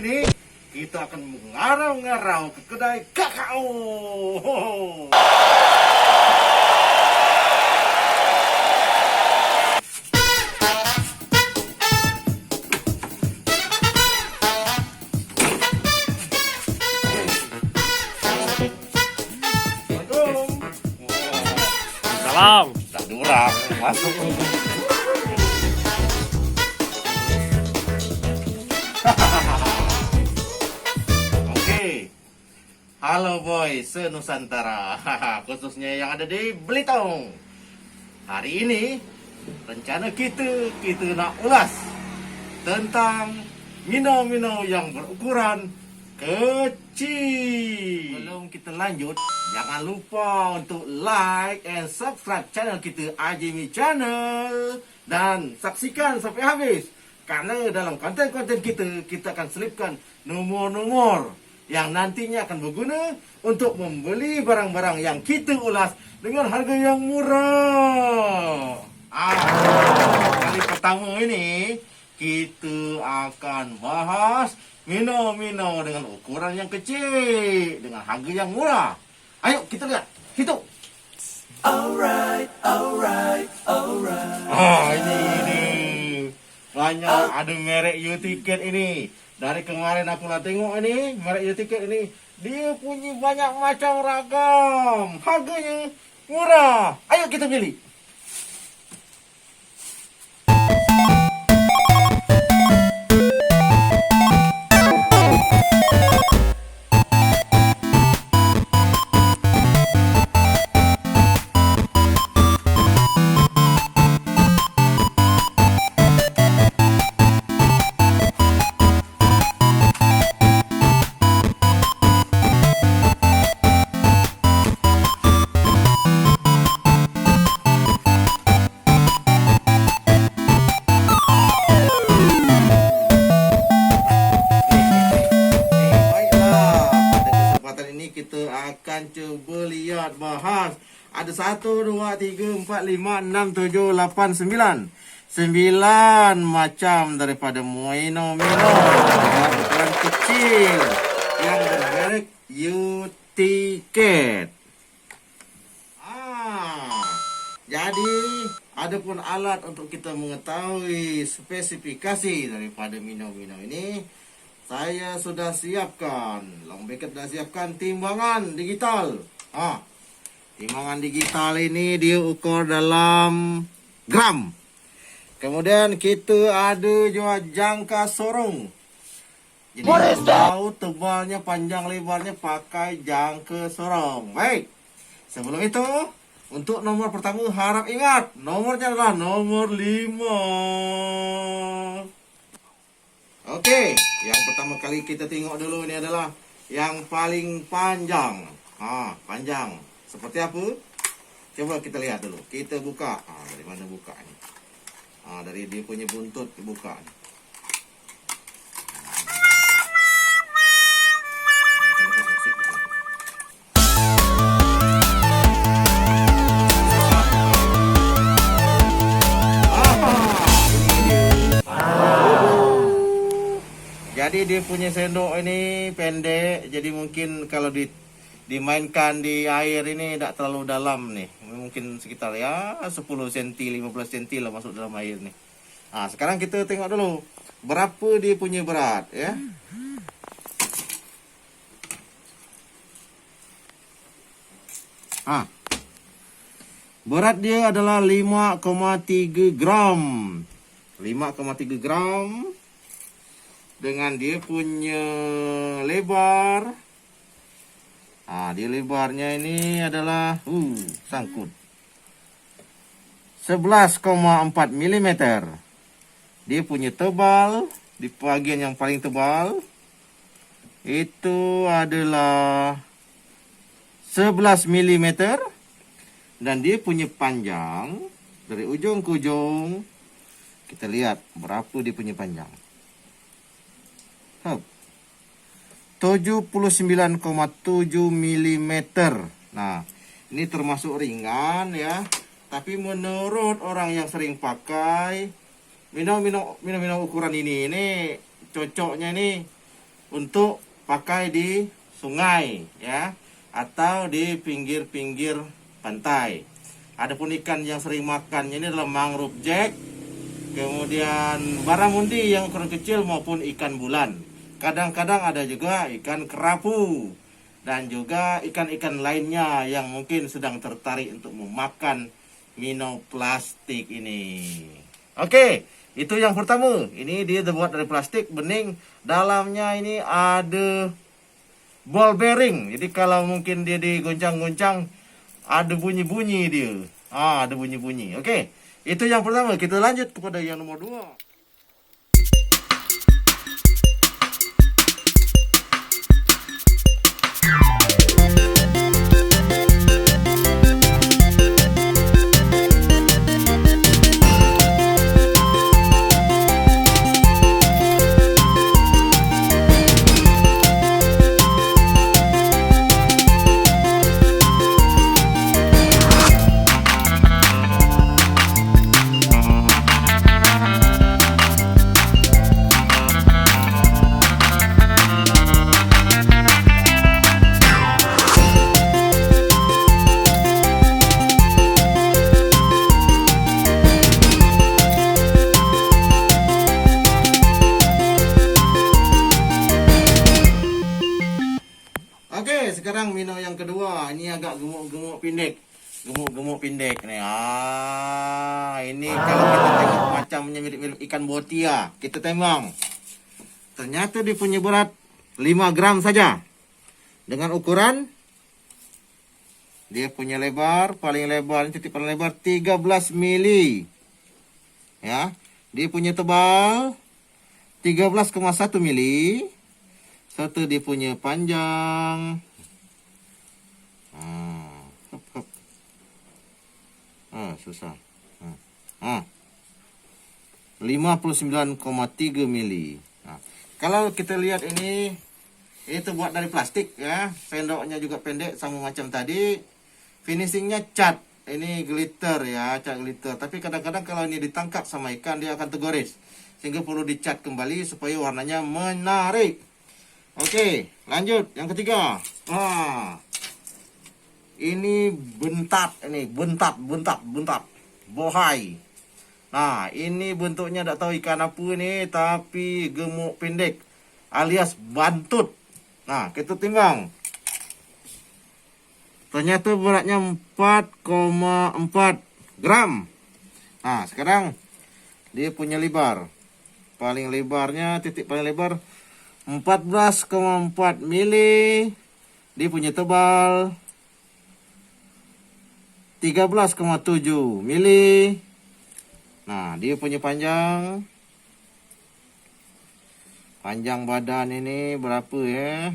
ini kita akan mengarau-ngarau ke kedai kakao. Assalamualaikum. Salam. Tak ada orang masuk. Oke. Halo boy, se-Nusantara. Khususnya yang ada di Belitung. Hari ini rencana kita nak ulas tentang mino-mino yang berukuran kecil. Sebelum kita lanjut, jangan lupa untuk like and subscribe channel kita Ajimi Channel dan saksikan sampai habis. Karena dalam konten-konten kita akan selipkan nomor-nomor yang nantinya akan berguna untuk membeli barang-barang yang kita ulas dengan harga yang murah. Kali pertama ini kita akan bahas mino-mino dengan ukuran yang kecil dengan harga yang murah. Ayo kita lihat. Hitung. Alright. Ini. Banyak ada merek U-Ticket ini. Dari kemarin aku nak tengok ini, merek U-Ticket ini, dia punya banyak macam ragam. Harganya murah. Ayo kita pilih. Kita akan cuba lihat bahas. Ada 1, 2, 3, 4, 5, 6, 7, 8, 9. 9 macam daripada mino-mino yang ukuran kecil yang bermerek U-Ticket. Jadi ada pun alat untuk kita mengetahui spesifikasi daripada mino-mino ini. Saya sudah siapkan. Long Beket dah siapkan timbangan digital. Timbangan digital ini dia ukur dalam gram. Kemudian kita ada juga jangka sorong. Jadi tahu tebalnya, panjang lebarnya pakai jangka sorong. Baik. Sebelum itu, untuk nomor pertama harap ingat, nomornya adalah nomor 5. Oke, yang pertama kali kita tengok dulu ini adalah yang paling panjang. Panjang. Seperti apa? Coba kita lihat dulu. Kita buka. Dari mana buka ni? Dari dia punya buntut buka ni. Jadi dia punya sendok ini pendek, jadi mungkin kalau dimainkan di air ini tidak terlalu dalam nih. Mungkin sekitar ya 10 cm, 15 cm lah masuk dalam air nih. Sekarang kita tengok dulu berapa dia punya berat ya. Berat dia adalah 5,3 gram. 5,3 gram. Dengan dia punya lebar. Dia lebarnya ini adalah sangkut 11,4 mm. Dia punya tebal di bahagian yang paling tebal itu adalah 11 mm. Dan dia punya panjang dari ujung ke ujung. Kita lihat berapa dia punya panjang. 79,7 mm. Nah, ini termasuk ringan ya. Tapi menurut orang yang sering pakai mino ukuran ini cocoknya ini untuk pakai di sungai ya, atau di pinggir-pinggir pantai. Adapun ikan yang sering makannya ini adalah mangrove jack, kemudian barramundi yang ukuran kecil maupun ikan bulan. Kadang-kadang ada juga ikan kerapu dan juga ikan-ikan lainnya yang mungkin sedang tertarik untuk memakan minum plastik ini. Oke, itu yang pertama. Ini dia terbuat dari plastik bening. Dalamnya ini ada ball bearing. Jadi kalau mungkin dia digoncang-goncang, ada bunyi-bunyi dia. Ada bunyi-bunyi. Oke, itu yang pertama. Kita lanjut kepada yang nomor 2. Oke, sekarang minum yang kedua. Ini agak gemuk-gemuk pendek. Gemuk-gemuk pendek nih. Ini kalau kita tengok macamnya mirip-mirip ikan botia. Kita tembang. Ternyata dia punya berat 5 gram saja. Dengan ukuran dia punya lebar, paling lebar, titik paling lebar 13 mili. Ya. Dia punya tebal 13,1 mili. Serta dia punya panjang 59,3 mili. Kalau kita lihat ini, itu buat dari plastik ya. Sendoknya juga pendek sama macam tadi. Finishingnya cat. Ini glitter ya, cat glitter. Tapi kadang-kadang kalau ini ditangkap sama ikan, dia akan tergores. Sehingga perlu dicat kembali supaya warnanya menarik. Oke, lanjut yang ketiga. Ini bentat, bohai. Nah, ini bentuknya tidak tahu ikan apa ini, tapi gemuk pendek alias bantut. Nah, kita timbang. Ternyata beratnya 4,4 gram. Nah, sekarang dia punya lebar. Paling lebarnya, titik paling lebar 14,4 mili. Dia punya tebal 13,7 mili. Nah, dia punya panjang badan ini berapa ya?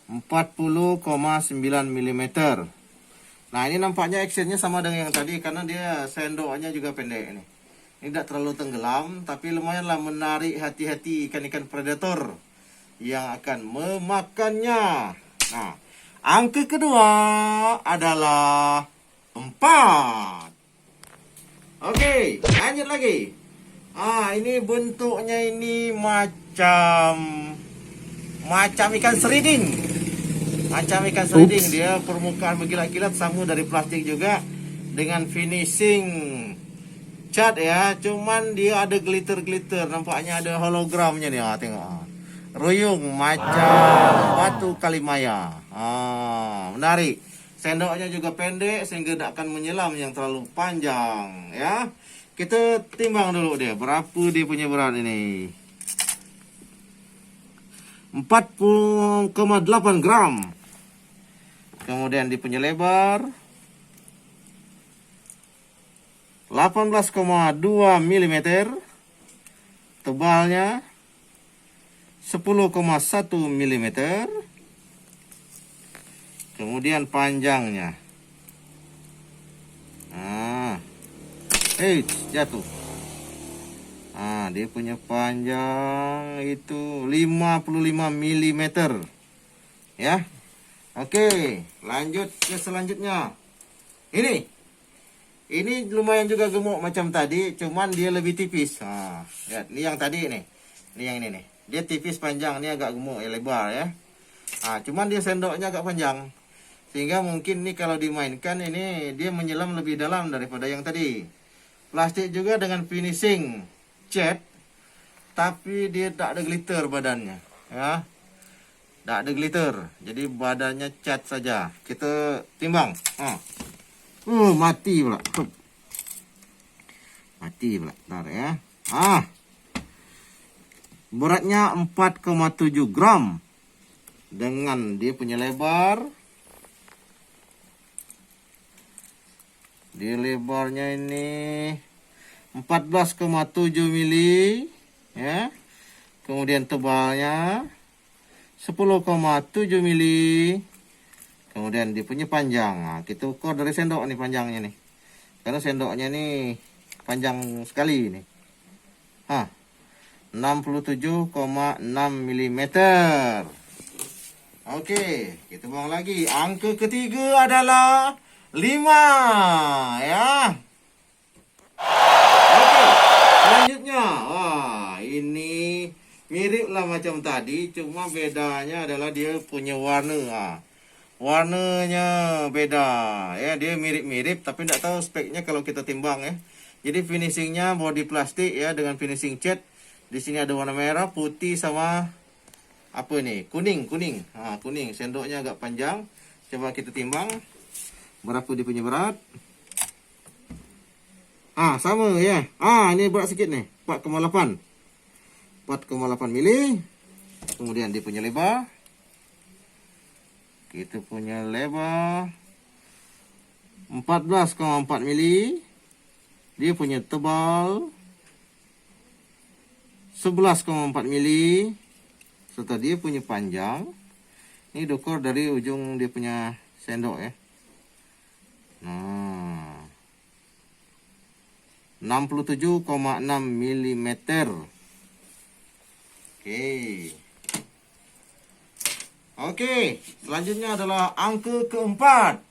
40,9 mm. Nah, ini nampaknya actionnya sama dengan yang tadi karena dia sendoknya juga pendek ini. Ini tidak terlalu tenggelam, tapi lumayanlah menarik hati-hati ikan-ikan predator yang akan memakannya. Nah, angka kedua adalah 4. Oke, lanjut lagi. Ini bentuknya ini macam ikan seriding. Dia permukaan berkilat-kilat sama dari plastik juga dengan finishing cat ya, cuman dia ada glitter, nampaknya ada hologramnya nih. Tengok, ruyung macam batu kalimaya. Menarik. Sendoknya juga pendek sehingga tidak akan menyelam yang terlalu panjang ya. Kita timbang dulu dia, berapa dia punya berat ini. 40,8 gram. Kemudian dia punya lebar 18,2 mm. Tebalnya 10,1 mm. Kemudian panjangnya jatuh. Dia punya panjang itu 55 mm. Ya. Oke, lanjut ke selanjutnya. Ini lumayan juga gemuk macam tadi, cuman dia lebih tipis. Lihat, ini yang tadi nih. Ini yang ini nih. Dia tipis panjang, ini agak gemuk ya, lebar ya. Cuman dia sendoknya agak panjang. Sehingga mungkin nih kalau dimainkan ini dia menyelam lebih dalam daripada yang tadi. Plastik juga dengan finishing cat, tapi dia tak ada glitter badannya ya. Tak ada glitter, jadi badannya cat saja. Kita timbang. Mati pula. Mati pula. Bentar ya. Beratnya 4,7 gram. Dengan dia punya lebar. Dia lebarnya ini 14,7 mili ya. Kemudian tebalnya 10,7 mili. Kemudian dia punya panjang. Kita ukur dari sendok nih panjangnya nih. Karena sendoknya nih panjang sekali nih. 67,6 mm. Oke, kita buang lagi. Angka ketiga adalah 5 ya. Oke, selanjutnya. Ini mirip lah macam tadi, cuma bedanya adalah dia punya warna. Warnanya beda ya, dia mirip-mirip tapi tidak tahu speknya kalau kita timbang ya. Jadi finishingnya body plastik ya dengan finishing cat. Di sini ada warna merah, putih sama apa ini? Kuning. Kuning. Sendoknya agak panjang. Coba kita timbang. Berapa dia punya berat? Sama ya. Ini berat sikit nih. 4,8 mili. Kemudian dia punya lebar. Kita punya lebar 14,4 mili. Dia punya tebal 11,4 mili. Serta dia punya panjang. Ini diukur dari ujung dia punya sendok ya. 67,6 mm. Oke, selanjutnya adalah angka keempat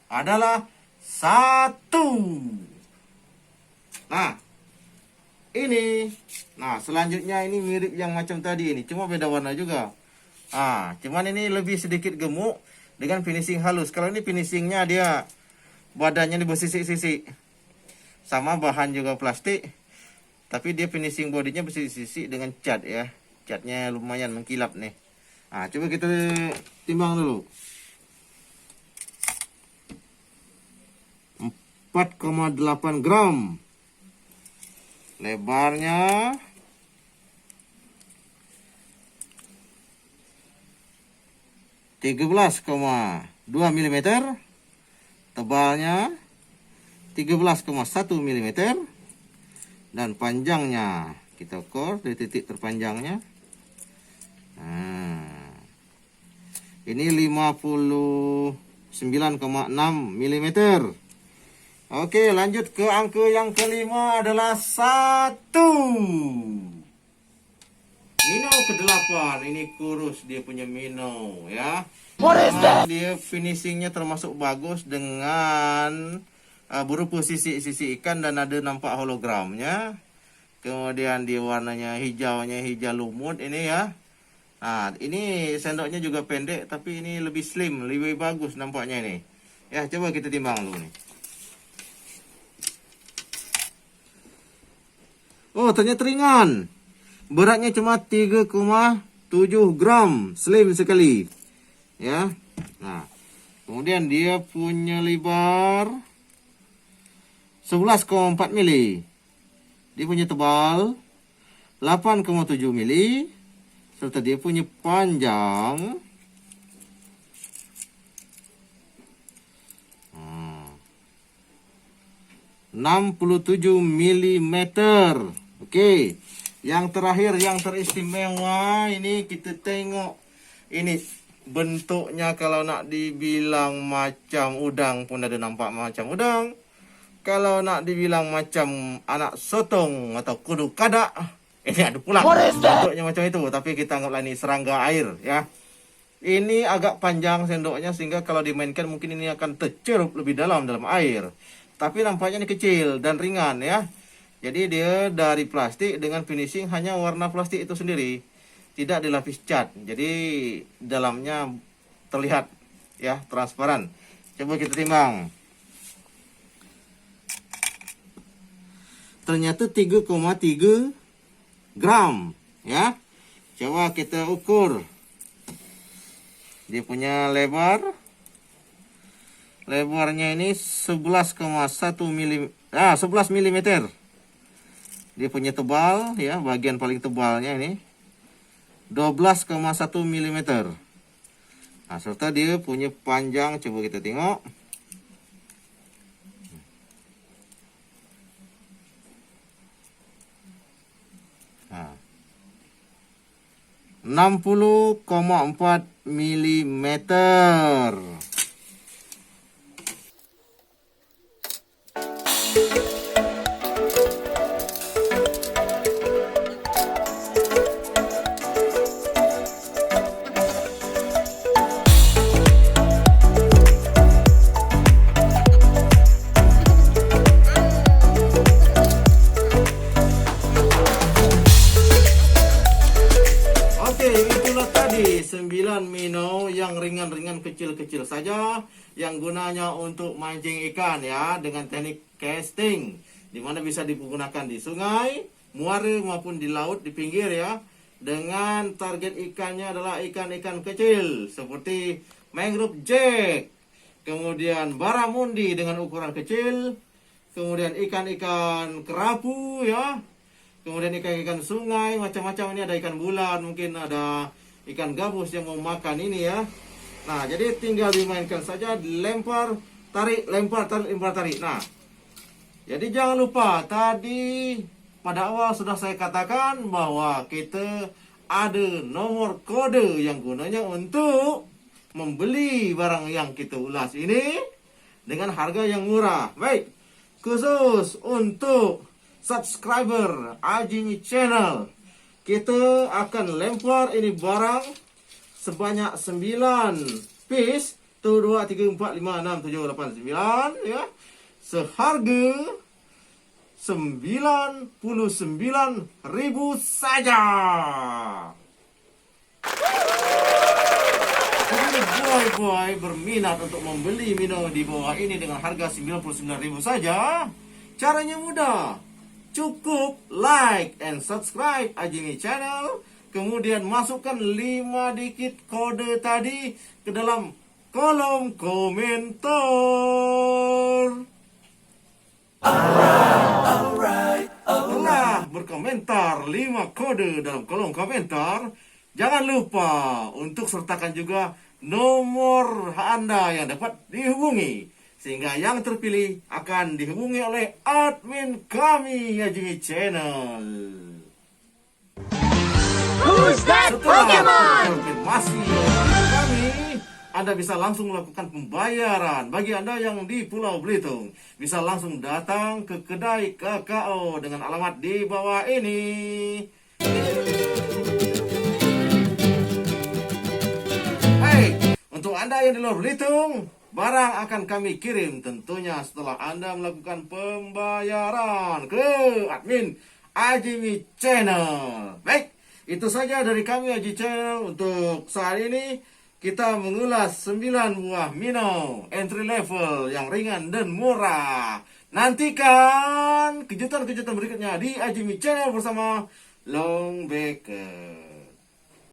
adalah 1. Ini. Selanjutnya ini mirip yang macam tadi ini, cuma beda warna juga. Cuman ini lebih sedikit gemuk dengan finishing halus. Kalau ini finishingnya dia badannya ini bersisik-sisik. Sama bahan juga plastik, tapi dia finishing bodinya bersisik-sisik dengan cat ya. Catnya lumayan mengkilap nih. Coba kita timbang dulu. 4,8 gram. Lebarnya 13,2 mm. Tebalnya 13,1 mm. Dan panjangnya kita ukur dari titik terpanjangnya. Ini 59,6 mm. Oke, lanjut ke angka yang kelima adalah 1. Mino ke-8. Ini kurus dia punya Mino ya. Dia finishingnya termasuk bagus dengan berupa sisi ikan dan ada nampak hologramnya. Kemudian dia warnanya hijaunya hijau lumut ini ya. Ini sendoknya juga pendek tapi ini lebih slim, lebih bagus nampaknya ini. Ya, coba kita timbang dulu nih. Ternyata ringan. Beratnya cuma 3,7 gram, slim sekali. Ya. Kemudian dia punya lebar 11,4 mili. Dia punya tebal 8,7 mili. Serta dia punya panjang 67 mm. Oke. Yang terakhir yang teristimewa ini kita tengok. Ini bentuknya kalau nak dibilang macam udang pun ada nampak macam udang. Kalau nak dibilang macam anak sotong atau kudu kadak, ini ada pula bentuknya macam itu. Tapi kita anggaplah ini serangga air ya. Ini agak panjang sendoknya sehingga kalau dimainkan mungkin ini akan tercerup lebih dalam air. Tapi nampaknya ini kecil dan ringan ya. Jadi dia dari plastik dengan finishing hanya warna plastik itu sendiri, tidak dilapis cat. Jadi dalamnya terlihat ya transparan. Coba kita timbang. Ternyata 3,3 gram ya. Coba kita ukur. Dia punya lebarnya ini 11,1 mm, 11 mm. Dia punya tebal ya, bagian paling tebalnya ini 12,1 mm. Nah, serta dia punya panjang, coba kita tengok. Nah, 60,4 mm. Oke, itulah tadi 9 minnow yang ringan-ringan kecil-kecil saja yang gunanya untuk mancing ikan ya, dengan teknik casting, di mana bisa digunakan di sungai, muara maupun di laut, di pinggir ya, dengan target ikannya adalah ikan-ikan kecil seperti mangrove jack, kemudian barramundi dengan ukuran kecil, kemudian ikan-ikan kerapu ya, kemudian ikan-ikan sungai macam-macam. Ini ada ikan bulan, mungkin ada ikan gabus yang mau makan ini ya. Nah, jadi tinggal dimainkan saja, dilempar, tarik, lempar, tarik, lempar, tarik. Nah, jadi jangan lupa tadi pada awal sudah saya katakan bahwa kita ada nomor kode yang gunanya untuk membeli barang yang kita ulas ini dengan harga yang murah. Baik, khusus untuk subscriber Ajimi Channel, kita akan lempar ini barang sebanyak 9 piece. 1, 2, 3, 4, 5, 6, 7, 8, 9 ya. Seharga 99.000 saja. Jadi boy berminat untuk membeli minnow di bawah ini dengan harga 99.000 saja. Caranya mudah. Cukup like and subscribe Ajimi Channel, kemudian masukkan 5 digit kode tadi ke dalam kolom komentar. Setelah berkomentar 5 kode dalam kolom komentar, jangan lupa untuk sertakan juga nomor Anda yang dapat dihubungi, sehingga yang terpilih akan dihubungi oleh admin kami Ajimi Channel. Who's that Setelah konfirmasi kami, Anda bisa langsung melakukan pembayaran. Bagi Anda yang di Pulau Belitung, bisa langsung datang ke kedai KKO dengan alamat di bawah ini. Hey, untuk Anda yang di luar Belitung, barang akan kami kirim tentunya setelah Anda melakukan pembayaran ke admin Ajimi Channel. Baik, itu saja dari kami Ajimi Channel untuk saat ini. Kita mengulas 9 buah minnow entry level yang ringan dan murah. Nantikan kejutan-kejutan berikutnya di Ajimi Channel bersama Long Baker.